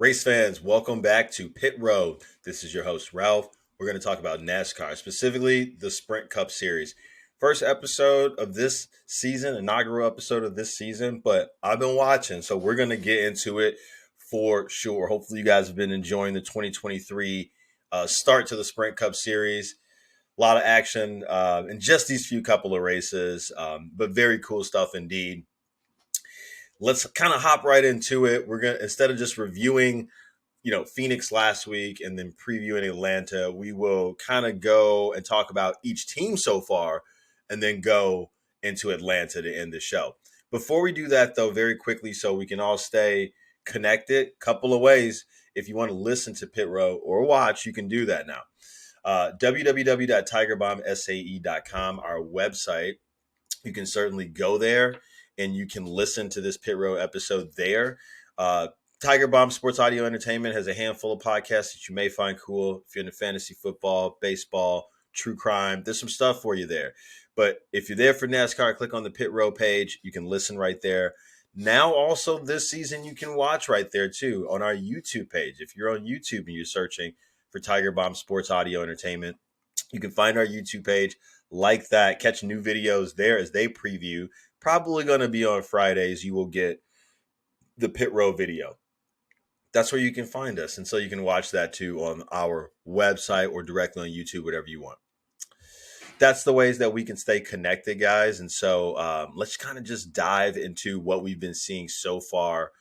Race fans, welcome back to Pit Road. This is your host, Ralph. We're going to talk about NASCAR, specifically the Sprint Cup Series. First episode of this season, inaugural episode of this season, but I've been watching, so we're going to get into it for sure. Hopefully, you guys have been enjoying the 2023 start to the Sprint Cup Series. A lot of action in just these few couple of races, but very cool stuff indeed. Let's kind of hop right into it. We're gonna, instead of just reviewing, Phoenix last week and then previewing Atlanta, we will kind of go and talk about each team so far, and then go into Atlanta to end the show. Before we do that, though, very quickly, so we can all stay connected, couple of ways. If you want to listen to Pit Row or watch, you can do that now. www.tigerbombsae.com, our website. You can certainly go there and you can listen to this Pit Row episode there. Tiger Bomb Sports Audio Entertainment has a handful of podcasts that you may find cool. If you're into fantasy football, baseball, true crime, there's some stuff for you there. But if you're there for NASCAR, click on the Pit Row page. You can listen right there. Now, also this season, you can watch right there too on our YouTube page. If you're on YouTube and you're searching for Tiger Bomb Sports Audio Entertainment, you can find our YouTube page like that. Catch new videos there as they preview. Probably going to be on Fridays. You will get the Pit Row video. That's where you can find us. And so you can watch that too on our website or directly on YouTube, whatever you want. That's the ways that we can stay connected, guys. And so let's kind of just dive into what we've been seeing so far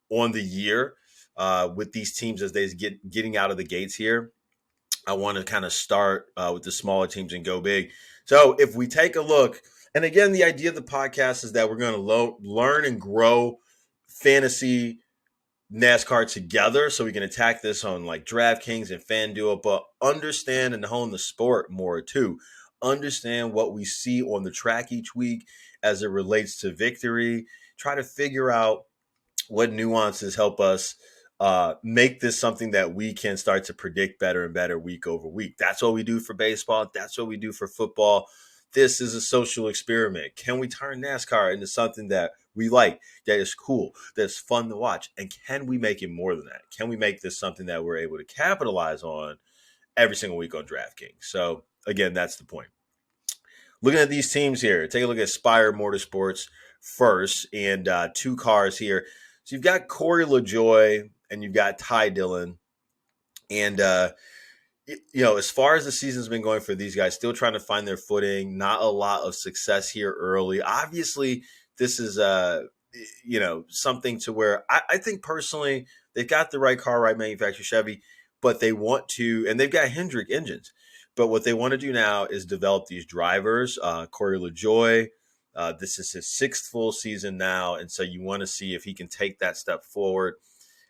on the year with these teams as they getting out of the gates here. I want to kind of start with the smaller teams and go big. So if we take a look, and again, the idea of the podcast is that we're going to learn and grow fantasy NASCAR together so we can attack this on like DraftKings and FanDuel, but understand and hone the sport more too. Understand what we see on the track each week as it relates to victory. Try to figure out what nuances help us make this something that we can start to predict better and better week over week. That's what we do for baseball. That's what we do for football. This is a social experiment. Can we turn NASCAR into something that we like, that is cool, that's fun to watch? And can we make it more than that? Can we make this something that we're able to capitalize on every single week on DraftKings? So again, that's the point. Looking at these teams here, take a look at Spire Motorsports first, and two cars here. So you've got Corey LaJoie and you've got Ty Dillon. And, as far as the season's been going for these guys, still trying to find their footing, not a lot of success here early. Obviously, this is, something to where I think personally they've got the right car, right manufacturer, Chevy, but they want to, and they've got Hendrick engines. But what they want to do now is develop these drivers. Corey LaJoie, this is his sixth full season now, and so you want to see if he can take that step forward.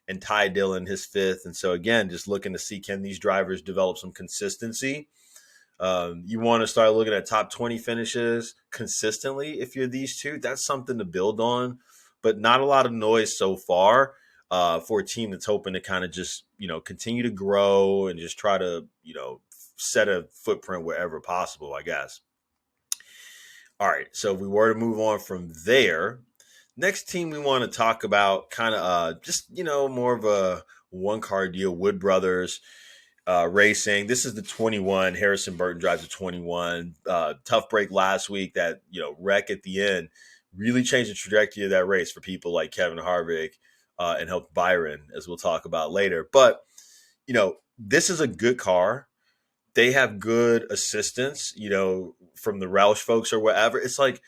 And Ty Dillon, his fifth. And so, again, just looking to see, can these drivers develop some consistency? You want to start looking at top 20 finishes consistently if you're these two. That's something to build on, but not a lot of noise so far for a team that's hoping to kind of just, continue to grow and just try to, set a footprint wherever possible, I guess. All right, so if we were to move on from there, next team we want to talk about kind of just, more of a one-car deal, Wood Brothers Racing. This is the 21. Harrison Burton drives the 21. Tough break last week. That, wreck at the end really changed the trajectory of that race for people like Kevin Harvick and helped Byron, as we'll talk about later. But, this is a good car. They have good assistance, from the Roush folks or whatever. It's like,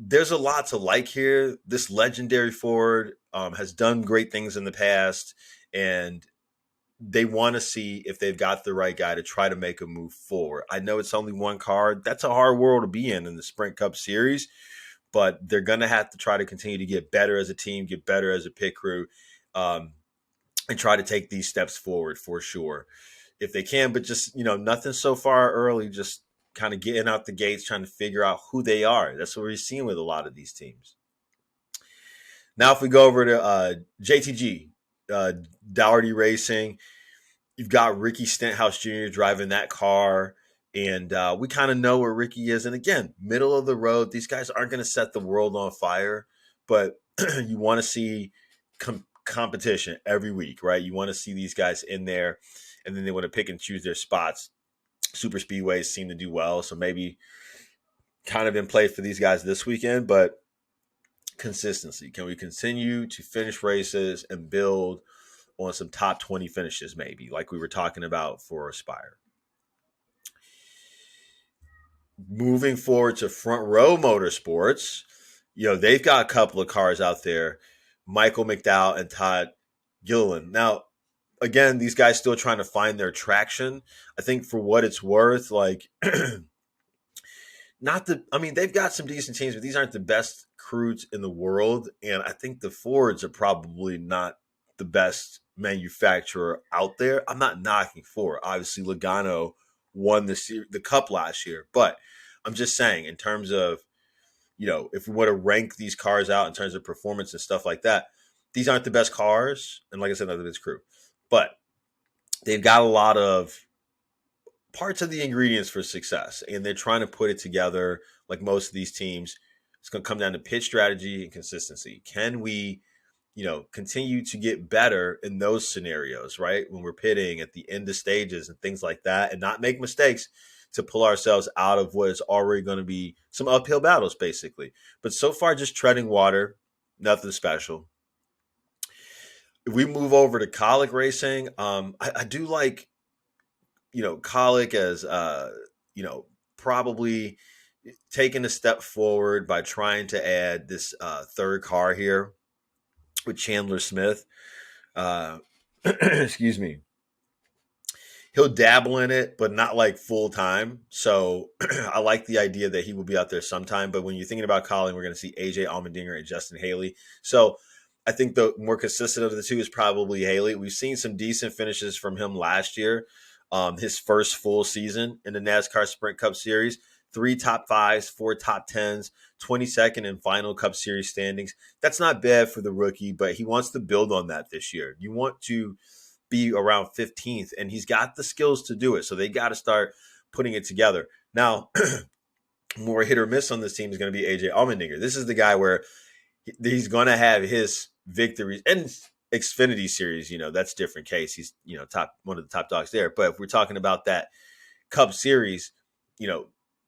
there's a lot to like here. This legendary Ford has done great things in the past, and they want to see if they've got the right guy to try to make a move forward. I know it's only one car. That's a hard world to be in the Sprint Cup Series, but they're going to have to try to continue to get better as a team, get better as a pit crew, and try to take these steps forward for sure if they can. But just, nothing so far early, just kind of getting out the gates, trying to figure out who they are. That's what we're seeing with a lot of these teams. Now, if we go over to JTG, Dougherty Racing, you've got Ricky Stenhouse Jr. driving that car, and we kind of know where Ricky is. And again, middle of the road. These guys aren't going to set the world on fire, but you want to see competition every week, right? You want to see these guys in there, and then they want to pick and choose their spots. Super speedways seem to do well, so maybe kind of in play for these guys this weekend, but consistency. Can we continue to finish races and build on some top 20 finishes, maybe, like we were talking about for Aspire? Moving forward to Front Row Motorsports, they've got a couple of cars out there, Michael McDowell and Todd Gilliland. Now, again, these guys still trying to find their traction. I think for what it's worth, like, they've got some decent teams, but these aren't the best crews in the world. And I think the Fords are probably not the best manufacturer out there. I'm not knocking Ford. Obviously, Logano won the Cup last year, but I'm just saying, in terms of, if we want to rank these cars out in terms of performance and stuff like that, these aren't the best cars. And like I said, not the best crew, but they've got a lot of parts of the ingredients for success, and they're trying to put it together. Like most of these teams, it's going to come down to pitch strategy and consistency. Can we, continue to get better in those scenarios, right? When we're pitting at the end of stages and things like that, and not make mistakes to pull ourselves out of what is already going to be some uphill battles, basically. But so far, just treading water, nothing special. If we move over to Colic racing, I do like, Colic as, probably taking a step forward by trying to add this third car here with Chandler Smith. Excuse me. He'll dabble in it, but not like full time. So I like the idea that he will be out there sometime. But when you're thinking about Colin, we're going to see AJ Allmendinger and Justin Haley. So I think the more consistent of the two is probably Haley. We've seen some decent finishes from him last year. His first full season in the NASCAR Sprint Cup Series, 3 top 5s, 4 top 10s, 22nd in final Cup Series standings. That's not bad for the rookie, but he wants to build on that this year. You want to be around 15th, and he's got the skills to do it. So they got to start putting it together. Now, more hit or miss on this team is going to be AJ Allmendinger. This is the guy where he's going to have his victories and Xfinity Series. That's a different case. He's, one of the top dogs there. But if we're talking about that Cup Series,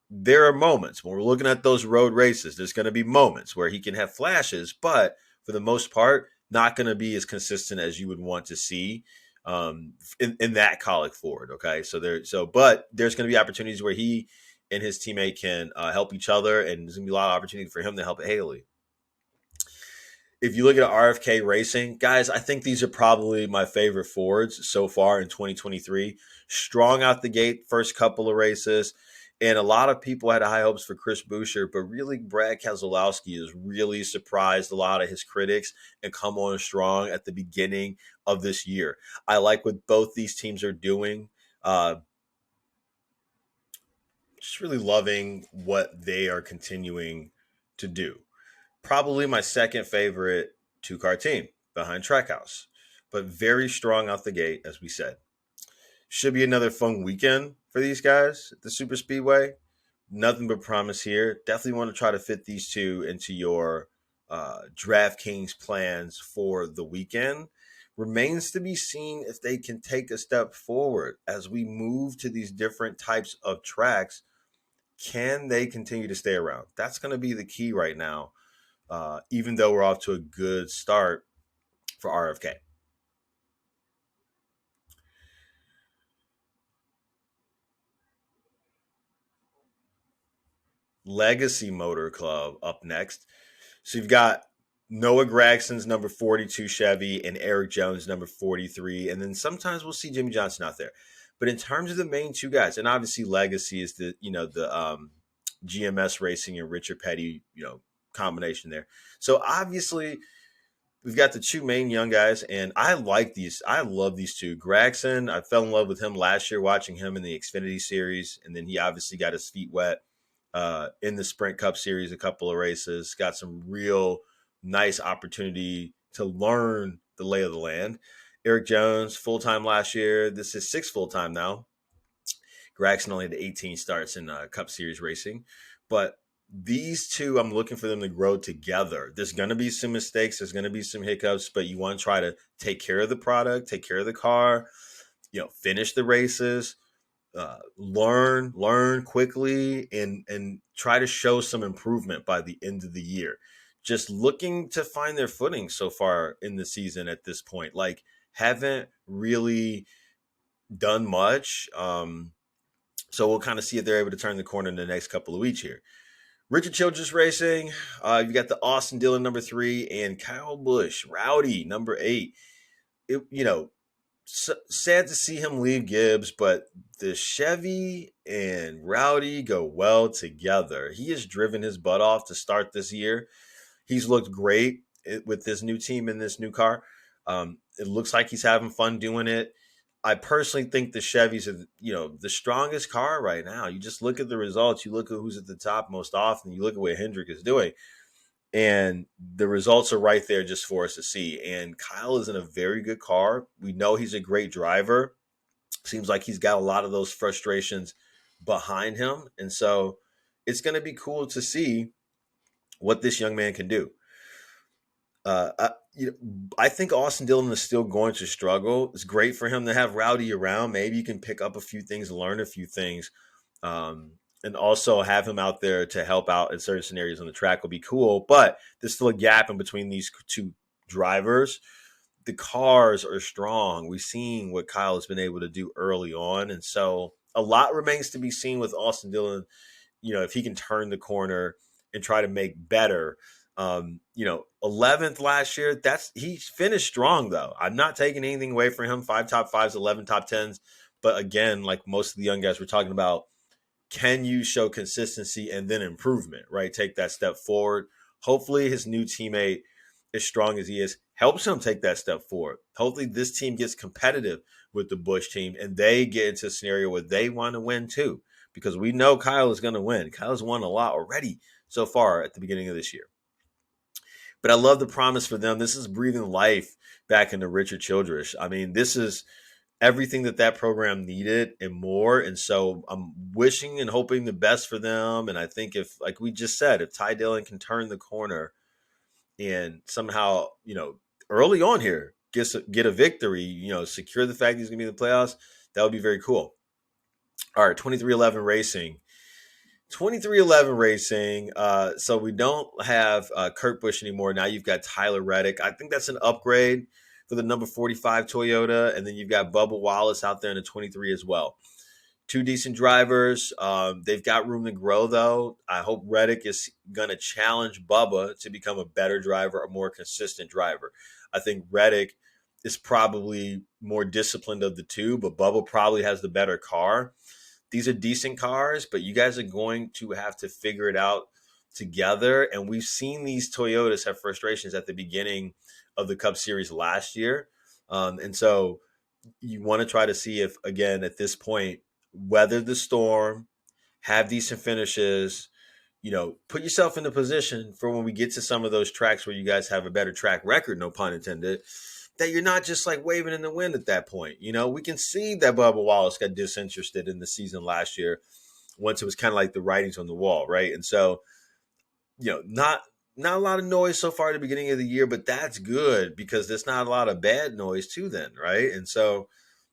there are moments when we're looking at those road races. There's going to be moments where he can have flashes, but for the most part, not going to be as consistent as you would want to see in that Colic Ford. Okay, but there's going to be opportunities where he and his teammate can help each other, and there's going to be a lot of opportunity for him to help Haley. If you look at RFK Racing, guys, I think these are probably my favorite Fords so far in 2023. Strong out the gate, first couple of races. And a lot of people had high hopes for Chris Buescher, but really Brad Keselowski has really surprised a lot of his critics and come on strong at the beginning of this year. I like what both these teams are doing. Just really loving what they are continuing to do. Probably my second favorite two-car team behind Trackhouse, but very strong out the gate, as we said. Should be another fun weekend for these guys at the Super Speedway. Nothing but promise here. Definitely want to try to fit these two into your DraftKings plans for the weekend. Remains to be seen if they can take a step forward as we move to these different types of tracks. Can they continue to stay around? That's going to be the key right now, even though we're off to a good start for RFK. Legacy Motor Club up next. So you've got Noah Gragson's number 42 Chevy and Eric Jones number 43, and then sometimes we'll see Jimmy Johnson out there. But in terms of the main two guys, and obviously Legacy is the GMS Racing and Richard Petty combination there. So obviously we've got the two main young guys, and I like these. I love these two. Gragson, I fell in love with him last year watching him in the Xfinity Series, and then he obviously got his feet wet in the Sprint Cup Series, a couple of races. Got some real nice opportunity to learn the lay of the land. Eric Jones, full-time last year. This is 6 full-time now. Gragson only had 18 starts in Cup Series racing. But these two, I'm looking for them to grow together. There's going to be some mistakes. There's going to be some hiccups, but you want to try to take care of the product, take care of the car, finish the races, learn quickly, and try to show some improvement by the end of the year. Just looking to find their footing so far in the season at this point. Like, haven't really done much. So we'll kind of see if they're able to turn the corner in the next couple of weeks here. Richard Childress Racing, you got the Austin Dillon number 3 and Kyle Busch, Rowdy number 8. Sad to see him leave Gibbs, but the Chevy and Rowdy go well together. He has driven his butt off to start this year. He's looked great with this new team and this new car. It looks like he's having fun doing it. I personally think the Chevys are, the strongest car right now. You just look at the results. You look at who's at the top most often. You look at what Hendrick is doing. And the results are right there just for us to see. And Kyle is in a very good car. We know he's a great driver. Seems like he's got a lot of those frustrations behind him. And so it's going to be cool to see what this young man can do. I think Austin Dillon is still going to struggle. It's great for him to have Rowdy around. Maybe you can pick up a few things, learn a few things, and also have him out there to help out in certain scenarios on the track will be cool. But there's still a gap in between these two drivers. The cars are strong. We've seen what Kyle has been able to do early on. And so a lot remains to be seen with Austin Dillon, if he can turn the corner and try to make better. 11th last year, he finished strong though. I'm not taking anything away from him. 5 top 5s, 11 top 10s. But again, like most of the young guys we're talking about, can you show consistency and then improvement, right? Take that step forward. Hopefully his new teammate, as strong as he is, helps him take that step forward. Hopefully this team gets competitive with the Busch team and they get into a scenario where they want to win too, because we know Kyle is going to win. Kyle's won a lot already so far at the beginning of this year. But I love the promise for them. This is breathing life back into Richard Childress. I mean, this is everything that program needed and more. And so I'm wishing and hoping the best for them. And I think if, like we just said, if Ty Dillon can turn the corner and somehow, early on here, get a victory, secure the fact he's going to be in the playoffs, that would be very cool. All right, 2311 Racing. 2311 Racing. So we don't have Kurt Busch anymore. Now you've got Tyler Reddick. I think that's an upgrade for the number 45 Toyota. And then you've got Bubba Wallace out there in the 23 as well. Two decent drivers. They've got room to grow, though. I hope Reddick is going to challenge Bubba to become a better driver, a more consistent driver. I think Reddick is probably more disciplined of the two, but Bubba probably has the better car. These are decent cars, but you guys are going to have to figure it out together. And we've seen these Toyotas have frustrations at the beginning of the Cup Series last year. And so you want to try to see if, again, at this point, weather the storm, have decent finishes, put yourself in a position for when we get to some of those tracks where you guys have a better track record, no pun intended, that you're not just like waving in the wind at that point. We can see that Bubba Wallace got disinterested in the season last year once it was kind of like the writings on the wall, right? And so, not a lot of noise so far at the beginning of the year, but that's good because there's not a lot of bad noise too then, right? And so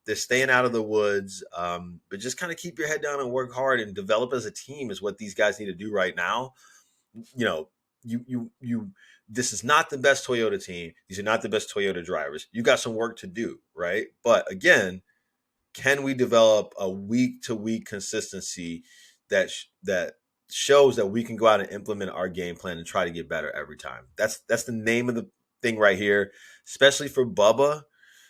they're staying out of the woods, but just kind of keep your head down and work hard and develop as a team is what these guys need to do right now. This is not the best Toyota team. These are not the best Toyota drivers. You got some work to do, right? But again, can we develop a week-to-week consistency that shows that we can go out and implement our game plan and try to get better every time? That's the name of the thing right here, especially for Bubba.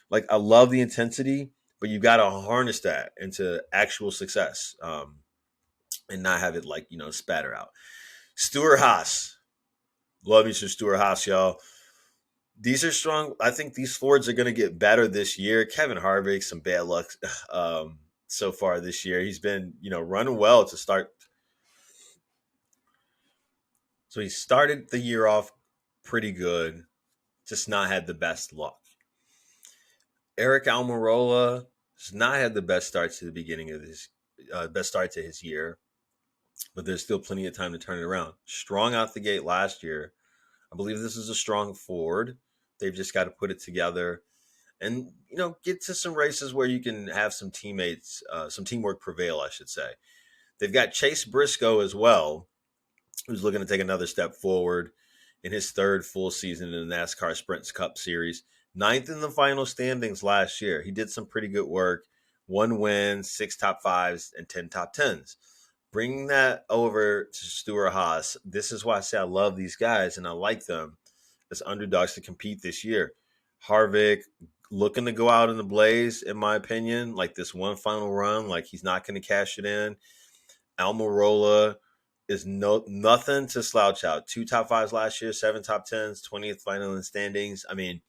Like, I love the intensity, but you got to harness that into actual success and not have it spatter out. Stuart Haas. Love you some Stuart Haas, y'all. These are strong. I think these Fords are going to get better this year. Kevin Harvick, some bad luck so far this year. He's been, running well to start. So he started the year off pretty good, just not had the best luck. Eric Almirola has not had the best start to the beginning of his year. but there's still plenty of time to turn it around. Strong out the gate last year. I believe this is a strong Ford. They've just got to put it together and, get to some races where you can have some teammates, some teamwork prevail, I should say. They've got Chase Briscoe as well, who's looking to take another step forward in his third full season in the NASCAR Sprint Cup Series. Ninth in the final standings last year. He did some pretty good work. 1 win, 6 top fives, and 10 top tens. Bringing that over to Stuart Haas, this is why I say I love these guys and I like them as underdogs to compete this year. Harvick looking to go out in the blaze, in my opinion, like this one final run, like he's not going to cash it in. Almirola is nothing to slouch out. 2 top fives last year, 7 top tens, 20th final in standings. I mean,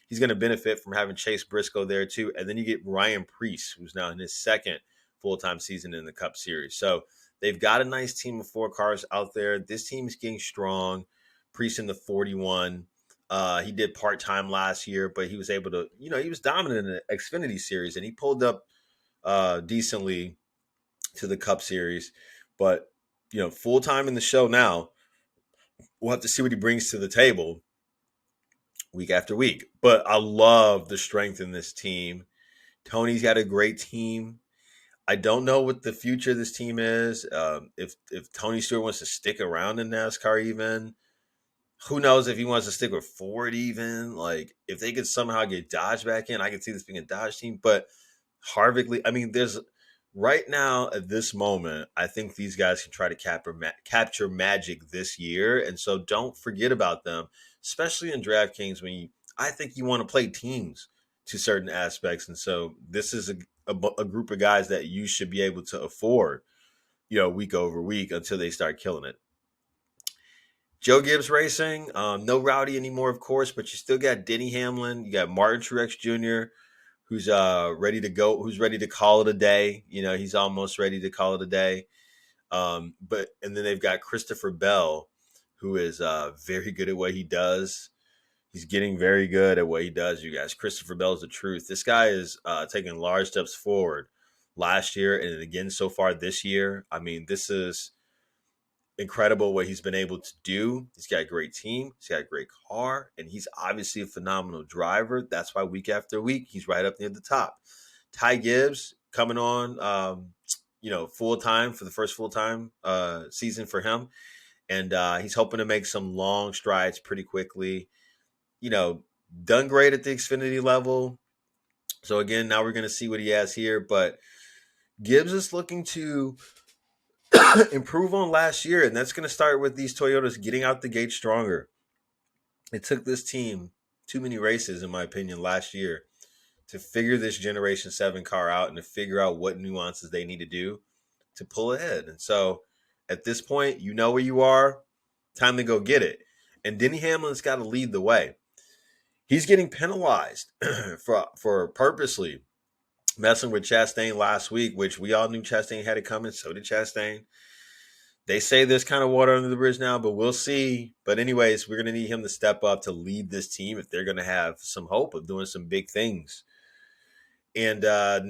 he's going to benefit from having Chase Briscoe there too. And then you get Ryan Preece, who's now in his second full-time season in the Cup Series. So they've got a nice team of 4 cars out there. This team is getting strong. Preece in the 41. He did part-time last year, but he was able to, he was dominant in the Xfinity Series, and he pulled up decently to the Cup Series. But, full-time in the show now, we'll have to see what he brings to the table week after week. But I love the strength in this team. Tony's got a great team. I don't know what the future of this team is. If Tony Stewart wants to stick around in NASCAR even, who knows if he wants to stick with Ford even. Like, if they could somehow get Dodge back in, I could see this being a Dodge team. But Harvick, I mean, there's right now at this moment, I think these guys can try to capture magic this year. And so don't forget about them, especially in DraftKings when I think you want to play teams to certain aspects. And so this is a group of guys that you should be able to afford, week over week until they start killing it. Joe Gibbs Racing, no Rowdy anymore, of course, but you still got Denny Hamlin. You got Martin Truex Jr., who's ready to go, who's ready to call it a day. He's almost ready to call it a day. And then they've got Christopher Bell, who is very good at what he does. He's getting very good at what he does, you guys. Christopher Bell is the truth. This guy is taking large steps forward last year and again so far this year. I mean, this is incredible what he's been able to do. He's got a great team. He's got a great car. And he's obviously a phenomenal driver. That's why week after week, he's right up near the top. Ty Gibbs coming on, full-time for the first full-time season for him. And he's hoping to make some long strides pretty quickly. Done great at the Xfinity level. So, again, now we're going to see what he has here. But Gibbs is looking to improve on last year, and that's going to start with these Toyotas getting out the gate stronger. It took this team too many races, in my opinion, last year to figure this Generation 7 car out and to figure out what nuances they need to do to pull ahead. And so at this point, you know where you are. Time to go get it. And Denny Hamlin's got to lead the way. He's getting penalized for purposely messing with Chastain last week, which we all knew Chastain had it coming. So did Chastain. They say there's kind of water under the bridge now, but we'll see. But anyways, we're going to need him to step up to lead this team if they're going to have some hope of doing some big things. And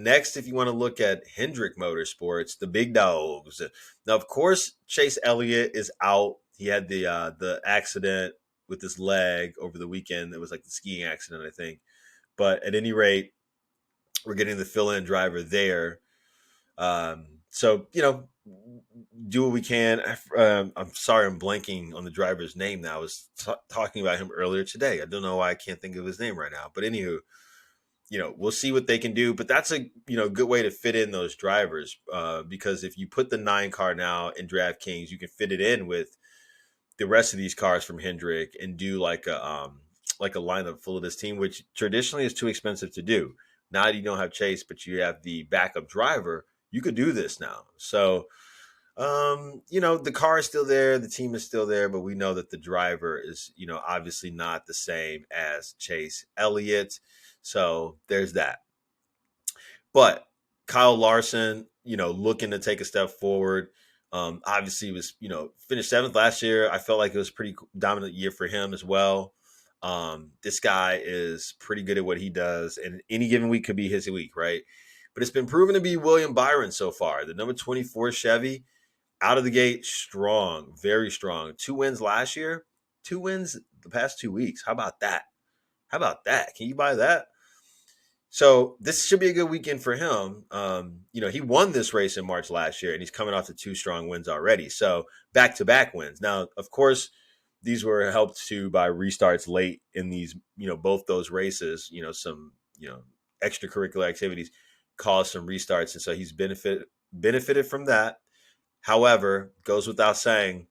next, if you want to look at Hendrick Motorsports, the big dogs. Now, of course, Chase Elliott is out. He had the accident with his leg over the weekend. It was like the skiing accident, I think. But at any rate, we're getting the fill-in driver there. So, do what we can. I'm sorry I'm blanking on the driver's name now. I was talking about him earlier today. I don't know why I can't think of his name right now. But anywho, we'll see what they can do. But that's a, good way to fit in those drivers because if you put the 9 car now in DraftKings, you can fit it in with the rest of these cars from Hendrick and do like a lineup full of this team, which traditionally is too expensive to do. Now that you don't have Chase, but you have the backup driver, you could do this now. So, the car is still there, the team is still there, but we know that the driver is, obviously not the same as Chase Elliott. So there's that. But Kyle Larson, looking to take a step forward. Obviously was, finished 7th last year. I felt like it was a pretty dominant year for him as well. This guy is pretty good at what he does, and any given week could be his week, right? But it's been proven to be William Byron so far. The number 24 Chevy, Out of the gate, strong, very strong. 2 wins last year, 2 wins the past 2 weeks. How about that? How about that? Can you buy that? So this should be a good weekend for him. He won this race in March last year, and he's coming off the 2 strong wins already. So back-to-back wins. Now, of course, these were helped to by restarts late in these, both those races. Some, extracurricular activities caused some restarts, and so he's benefited from that. However, goes without saying,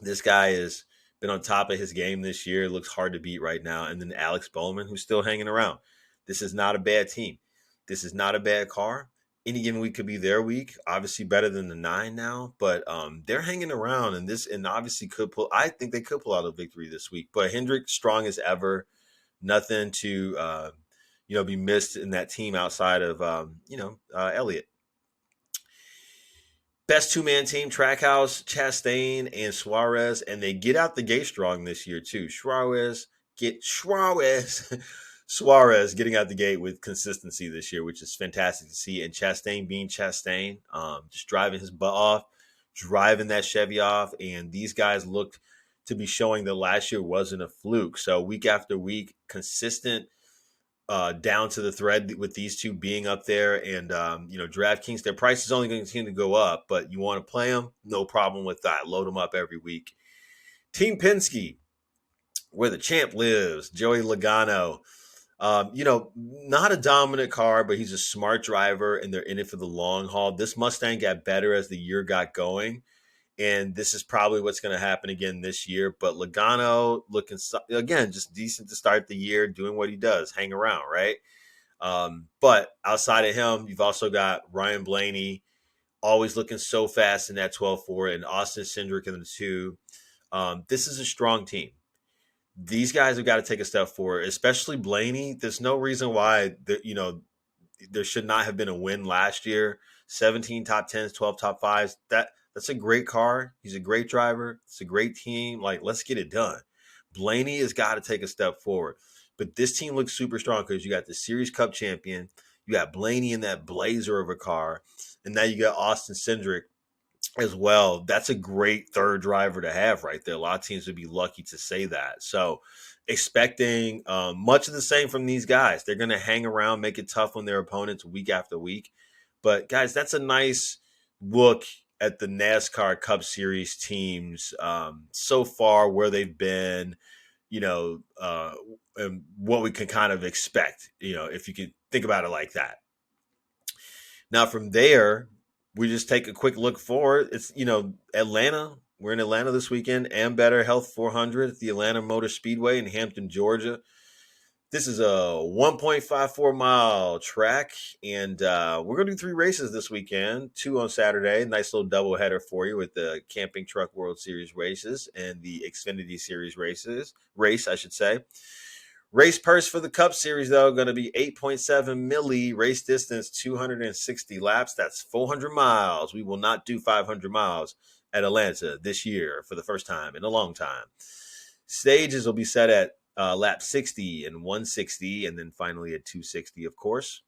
this guy has been on top of his game this year. Looks hard to beat right now. And then Alex Bowman, who's still hanging around. This is not a bad team. This is not a bad car. Any given week could be their week. Obviously better than the 9 now, but they're hanging around, and obviously could pull. I think they could pull out a victory this week. But Hendrick, strong as ever. Nothing to be missed in that team outside of Elliott. Best two-man team, Trackhouse, Chastain, and Suarez, and they get out the gate strong this year too. Suarez Suarez getting out the gate with consistency this year, which is fantastic to see. And Chastain being Chastain, just driving his butt off, driving that Chevy off, and these guys looked to be showing that last year wasn't a fluke. So week after week, consistent. Down to the thread with these two being up there, and DraftKings, their price is only going to continue to go up, but you want to play them, no problem with that. Load them up every week. Team Penske, where the champ lives, Joey Logano. Not a dominant car, but he's a smart driver, and they're in it for the long haul. This Mustang got better as the year got going, and this is probably what's going to happen again this year. But Logano looking, again, just decent to start the year, doing what he does, hang around, right? But outside of him, you've also got Ryan Blaney, always looking so fast in that 12.4, and Austin Cindric in the 2. This is a strong team. These guys have got to take a step forward, especially Blaney. There's no reason why there should not have been a win last year. 17 top 10s, 12 top 5s. That's a great car. He's a great driver. It's a great team. Like, let's get it done. Blaney has got to take a step forward. But this team looks super strong because you got the Series Cup champion. You got Blaney in that blazer of a car. And now you got Austin Cindric as well. That's a great third driver to have right there. A lot of teams would be lucky to say that. So expecting much of the same from these guys. They're going to hang around, make it tough on their opponents week after week. But, guys, that's a nice look at the NASCAR Cup Series teams so far, where they've been, and what we can kind of expect, if you could think about it like that. Now, from there, we just take a quick look forward. It's, Atlanta. We're in Atlanta this weekend. Ambetter Health 400 at the Atlanta Motor Speedway in Hampton, Georgia. This is a 1.54 mile track, and we're going to do 3 races this weekend, 2 on Saturday. Nice little doubleheader for you with the Camping Truck World Series races and the Xfinity Series race, I should say. Race purse for the Cup Series, though, going to be 8.7 milli. Race distance, 260 laps. That's 400 miles. We will not do 500 miles at Atlanta this year for the first time in a long time. Stages will be set at lap 60 and 160, and then finally at 260, of course.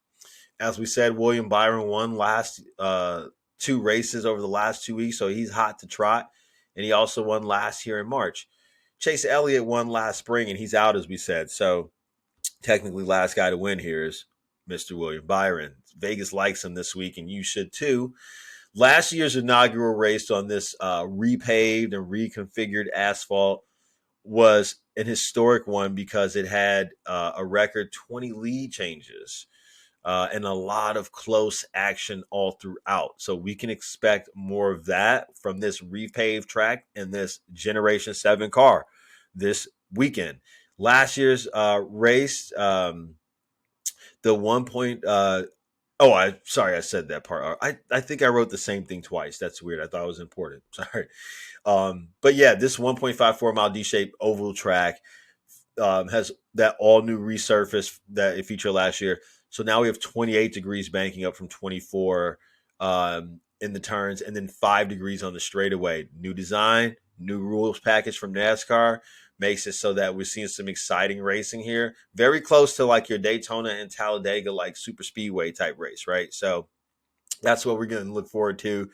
As we said, William Byron won last 2 races over the last 2 weeks, so he's hot to trot. And he also won last year in March. Chase Elliott won last spring, and he's out, as we said. So technically last guy to win here is Mr. William Byron. Vegas likes him this week, and you should too. Last year's inaugural race on this repaved and reconfigured asphalt was an historic one because it had a record 20 lead changes and a lot of close action all throughout. So we can expect more of that from this repaved track and this Generation 7 car this weekend. Last year's race, the 1 point. I said that part. I think I wrote the same thing twice. That's weird. I thought it was important. Sorry. But yeah, this 1.54 mile D-shaped oval track has that all new resurface that it featured last year. So now we have 28 degrees banking up from 24 in the turns, and then 5 degrees on the straightaway. New design, new rules package from NASCAR makes it so that we're seeing some exciting racing here. Very close to like your Daytona and Talladega, like super speedway type race, right? So that's what we're going to look forward to.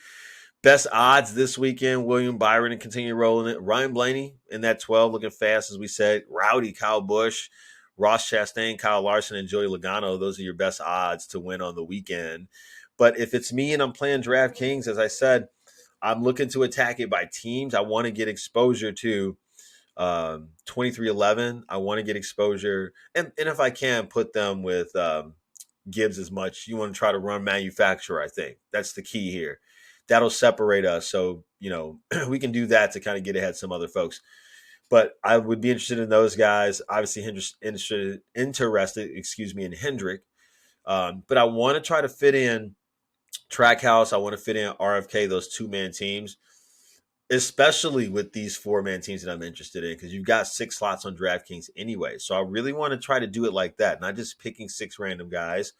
Best odds this weekend, William Byron and continue rolling it. Ryan Blaney in that 12 looking fast, as we said. Rowdy, Kyle Busch, Ross Chastain, Kyle Larson, and Joey Logano. Those are your best odds to win on the weekend. But if it's me and I'm playing DraftKings, as I said, I'm looking to attack it by teams. I want to get exposure to 2311. I want to get exposure. And if I can, put them with Gibbs as much. You want to try to run manufacturer, I think. That's the key here. That'll separate us. So, we can do that to kind of get ahead some other folks. But I would be interested in those guys. Obviously, interested, in Hendrick. But I want to try to fit in Trackhouse. I want to fit in RFK, those 2-man teams, especially with these 4-man teams that I'm interested in, because you've got 6 slots on DraftKings anyway. So I really want to try to do it like that, not just picking 6 random guys.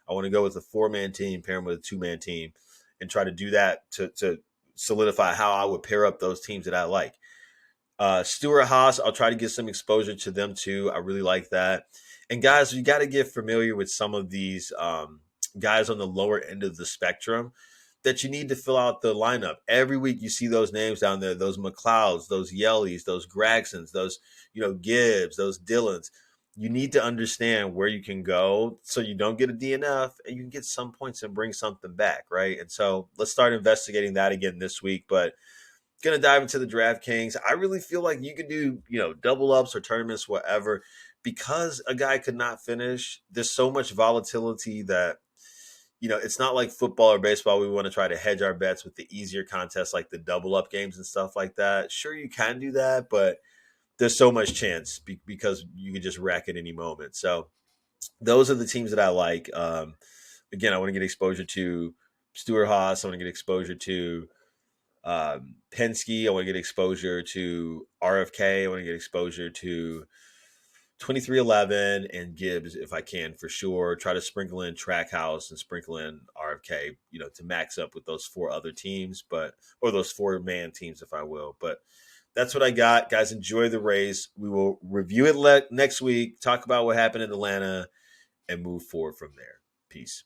I want to go with a 4-man team, pair them with a 2-man team, and try to do that to solidify how I would pair up those teams that I like. Stewart Haas, I'll try to get some exposure to them too. I really like that. And guys, you got to get familiar with some of these guys on the lower end of the spectrum that you need to fill out the lineup. Every week you see those names down there, those McLeods, those Yellies, those Gragsons, those, Gibbs, those Dillons. You need to understand where you can go so you don't get a DNF and you can get some points and bring something back, right? And so let's start investigating that again this week. But going to dive into the DraftKings. I really feel like you could do, double ups or tournaments, whatever, because a guy could not finish. There's so much volatility that, it's not like football or baseball. We want to try to hedge our bets with the easier contests like the double up games and stuff like that. Sure, you can do that, but there's so much chance because you can just wreck at any moment. So those are the teams that I like. Again, I want to get exposure to Stewart Haas. I want to get exposure to Penske. I want to get exposure to RFK. I want to get exposure to 2311 and Gibbs if I can, for sure. Try to sprinkle in Trackhouse and sprinkle in RFK, to max up with those 4 other teams, or those 4-man teams, if I will. But that's what I got. Guys, enjoy the race. We will review it next week, talk about what happened in Atlanta, and move forward from there. Peace.